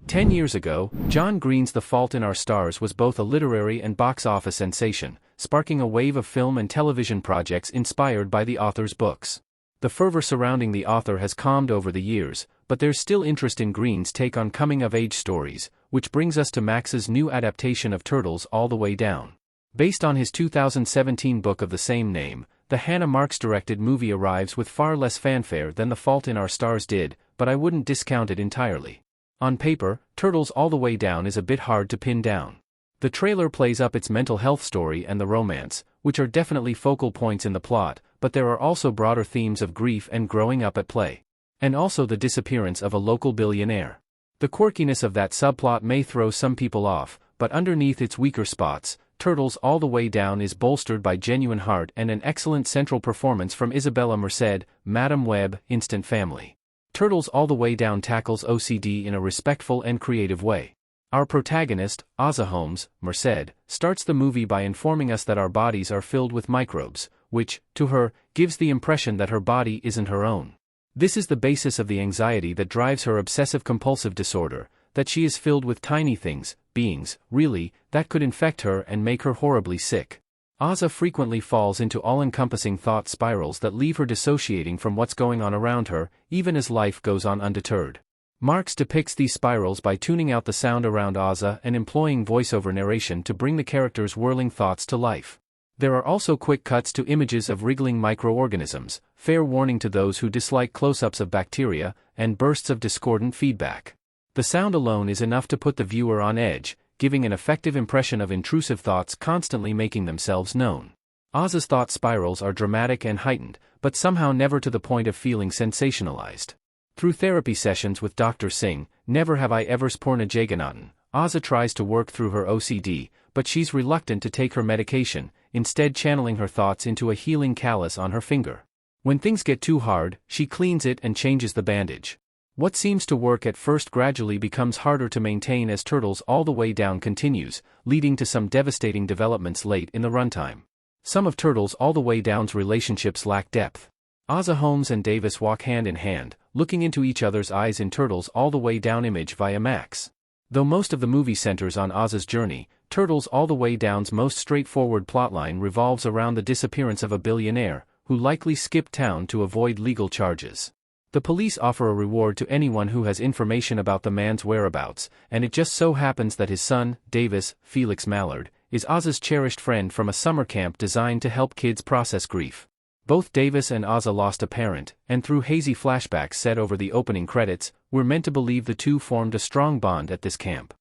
10 years ago, John Green's The Fault in Our Stars was both a literary and box office sensation, sparking a wave of film and television projects inspired by the author's books. The fervor surrounding the author has calmed over the years, but there's still interest in Green's take on coming-of-age stories, which brings us to Max's new adaptation of Turtles All the Way Down. Based on his 2017 book of the same name, the Hannah Marks-directed movie arrives with far less fanfare than The Fault in Our Stars did, but I wouldn't discount it entirely. On paper, Turtles All the Way Down is a bit hard to pin down. The trailer plays up its mental health story and the romance, which are definitely focal points in the plot, but there are also broader themes of grief and growing up at play. And also the disappearance of a local billionaire. The quirkiness of that subplot may throw some people off, but underneath its weaker spots, Turtles All the Way Down is bolstered by genuine heart and an excellent central performance from Isabella Merced, Madam Web, Instant Family. Turtles All the Way Down tackles OCD in a respectful and creative way. Our protagonist, Ozza Holmes, Merced, starts the movie by informing us that our bodies are filled with microbes, which, to her, gives the impression that her body isn't her own. This is the basis of the anxiety that drives her obsessive-compulsive disorder, that she is filled with tiny things, beings, really, that could infect her and make her horribly sick. Ozza frequently falls into all-encompassing thought spirals that leave her dissociating from what's going on around her, even as life goes on undeterred. Marx depicts these spirals by tuning out the sound around Ozza and employing voiceover narration to bring the character's whirling thoughts to life. There are also quick cuts to images of wriggling microorganisms, fair warning to those who dislike close-ups of bacteria, and bursts of discordant feedback. The sound alone is enough to put the viewer on edge, giving an effective impression of intrusive thoughts constantly making themselves known. Ozza's thought spirals are dramatic and heightened, but somehow never to the point of feeling sensationalized. Through therapy sessions with Dr. Singh, Never Have I Ever Sporna Jagannathan, Ozza tries to work through her OCD, but she's reluctant to take her medication, instead channeling her thoughts into a healing callus on her finger. When things get too hard, she cleans it and changes the bandage. What seems to work at first gradually becomes harder to maintain as Turtles All the Way Down continues, leading to some devastating developments late in the runtime. Some of Turtles All the Way Down's relationships lack depth. Ozza Holmes and Davis walk hand in hand, looking into each other's eyes in Turtles All the Way Down image via Max. Though most of the movie centers on Ozza's journey, Turtles All the Way Down's most straightforward plotline revolves around the disappearance of a billionaire, who likely skipped town to avoid legal charges. The police offer a reward to anyone who has information about the man's whereabouts, and it just so happens that his son, Davis, Felix Mallard, is Ozza's cherished friend from a summer camp designed to help kids process grief. Both Davis and Ozza lost a parent, and through hazy flashbacks set over the opening credits, we're meant to believe the two formed a strong bond at this camp.